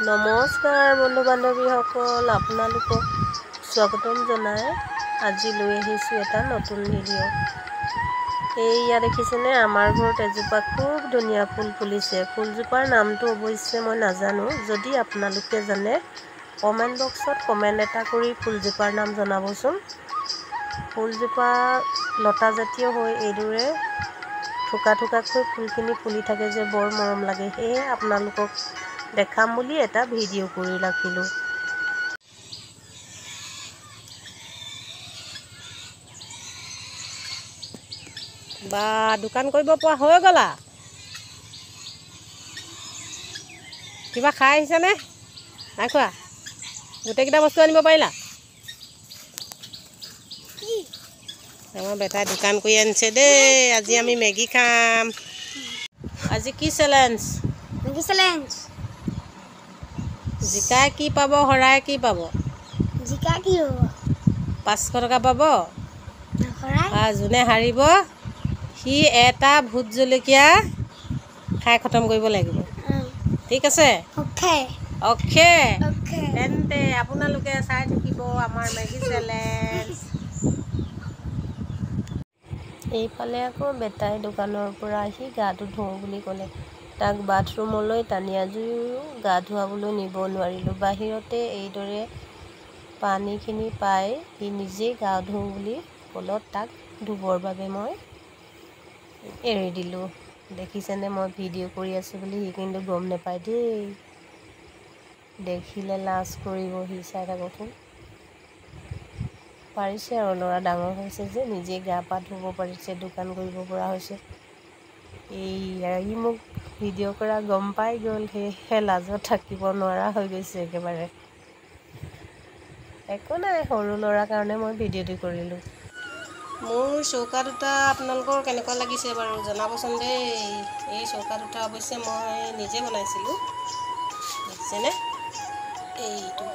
নমস্কাৰ বন্ধু বান্ধৱীসকল, আপোনালোকক স্বাগতম জনাই আজি লৈ আহিছোঁ এটা নতুন ভিডিঅ'। এইয়া দেখিছেনে, আমাৰ ঘৰত এজোপা খুব ধুনীয়া ফুল ফুলিছে। ফুলজোপাৰ নামটো অৱশ্যে মই নাজানো। যদি আপোনালোকে জানে কমেণ্ট বক্সত কমেণ্ট এটা কৰি ফুলজোপাৰ নাম জনাবচোন। ফুলজোপা লতাজাতীয় হৈ এইদৰে থোকা থোকাকৈ ফুলখিনি ফুলি থাকে যে বৰ মৰম লাগে। সেয়ে আপোনালোকক দেখাম বুলি এটা ভিডিঅ' কৰি ৰাখিলোঁ। বা দোকান কৰিব পৰা হৈ গ'লা? কিবা খাই আহিছানে? নাই খোৱা? গোটেইকেইটা বস্তু আনিব পাৰিলা? আমাৰ বেটাই দোকান কৰি আনিছে দেই। আজি আমি মেগী খাম। আজি কি চেলেঞ্জ? Maggi challenge. জিকাই কি পাব, হৰাই কি পাব? জিকা কি হ'ব? 500 টকা পাব। যোনে হাৰিব সি এটা ভোট জলকীয়া খাই খতম কৰিব লাগিব। ঠিক আছে? অ'কে। তেন্তে আপোনালোকে চাই থাকিব আমাৰ মেগী চেলেঞ্জ। এইফালে আকৌ বেটাই দোকানৰ পৰা আহি গাটো ধুওঁ বুলি ক'লে। তাক বাথৰুমলৈ টানি আজুৰিও গা ধুৱাবলৈ নিব নোৱাৰিলোঁ। বাহিৰতে এইদৰে পানীখিনি পাই সি নিজেই গা ধুওঁ বুলি ক'লত তাক ধুবৰ বাবে মই এৰি দিলোঁ। দেখিছেনে মই ভিডিঅ' কৰি আছোঁ বুলি, সি কিন্তু গম নাপায় দেই। দেখিলে লাজ কৰিব সি। চাই থাককচোন। পাৰিছে আৰু ল'ৰা ডাঙৰ হৈছে যে নিজে গা পা ধুব পাৰিছে, দোকান কৰিব পৰা হৈছে। ই মোক ভিডিঅ' কৰা গম পাই গ'ল, সেয়েহে লাজত থাকিব নোৱাৰা হৈ গৈছে একেবাৰে। একো নাই, সৰু ল'ৰাৰ কাৰণে মই ভিডিঅ'টো কৰিলোঁ। মোৰ চৌকা দুটা আপোনালোকৰ কেনেকুৱা লাগিছে বাৰু জনাবচোন দেই। এই চৌকা দুটা অৱশ্যে মই নিজে বনাইছিলোঁ। দেখিছেনে? এইটো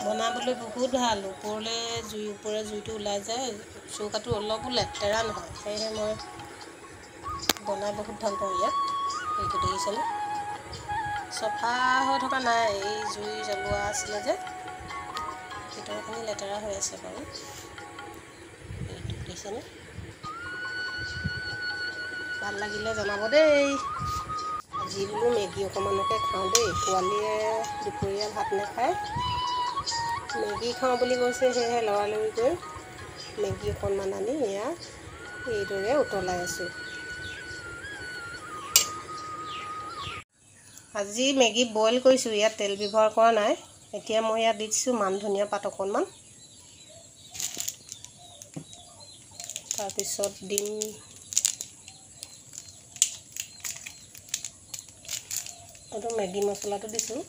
বনাবলৈ বহুত ভাল। ওপৰে জুইটো ওলাই যায়। চৌকাটো অলপো লেতেৰা নহয়। সেয়েহে মই বনাই বহুত ভাল পাওঁ ইয়াত। এইটো দেখিছেনে? চফা হৈ থকা নাই, এই জুই জ্বলোৱা আছিলে যে ভিতৰখিনি লেতেৰা হৈ আছে বাৰু। এইটো দেখিছেনে? ভাল লাগিলে জনাব দেই। আজি বোলো মেগী অকণমানকে খাওঁ দেই। পোৱালীয়ে দুপৰীয়া ভাত নাখায়, মেগী খাওঁ বুলি কৈছে। সেয়েহে লৰালৰিকৈ মেগী অকণমান আনি এয়া এইদৰে উতলাই আছোঁ। আজি মেগী বইল কৰিছোঁ, ইয়াত তেল ব্যৱহাৰ কৰা নাই। এতিয়া মই ইয়াত দি দিছোঁ মান ধনিয়া পাত অকণমান, তাৰপিছত দিম এইটো মেগী মছলাটো দিছোঁ।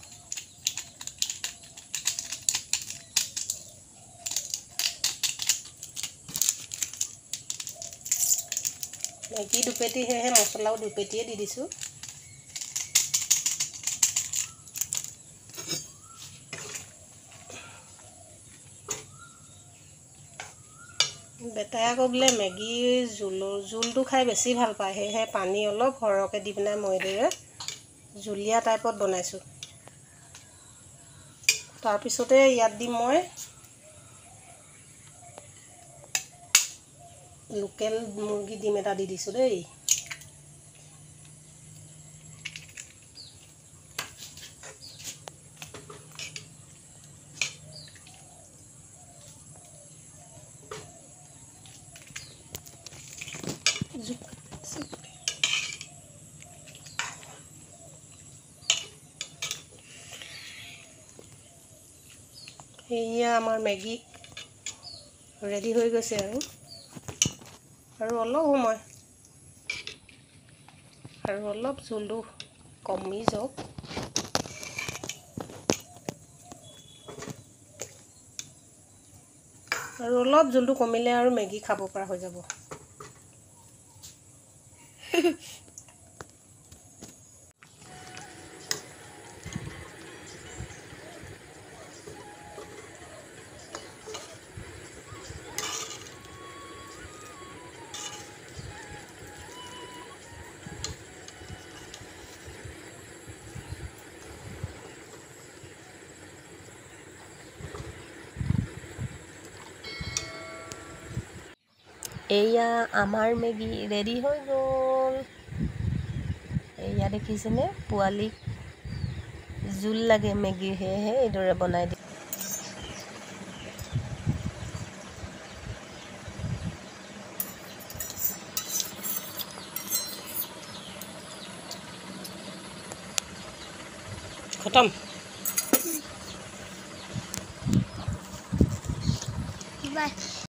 মেগী দুপেটি, সেয়েহে মছলাও দুপেটিয়ে দি দিছোঁ। বেটাই আকৌ বোলে মেগীৰ জোলটো খাই বেছি ভাল পায়। সেয়েহে পানী অলপ সৰহকৈ দি পেলাই মই এইদৰে জুলীয়া টাইপত বনাইছোঁ। তাৰপিছতে ইয়াত দিম মই লোকেল মুৰ্গী ডিম এটা দি দিছোঁ দেই। সেয়া আমাৰ মেগী ৰেডি হৈ গৈছে আৰু অলপ সময় আৰু অলপ জোলটো কমি যাওক। আৰু অলপ জোলটো কমিলে আৰু মেগী খাব পৰা হৈ যাব। এয়া আমাৰ মেগী ৰেডি হৈ গ'ল। এয়া দেখিছেনে, পোৱালীক জোল লাগে মেগীৰ, সেয়েহে এইদৰে বনাই দিওঁ। খতম।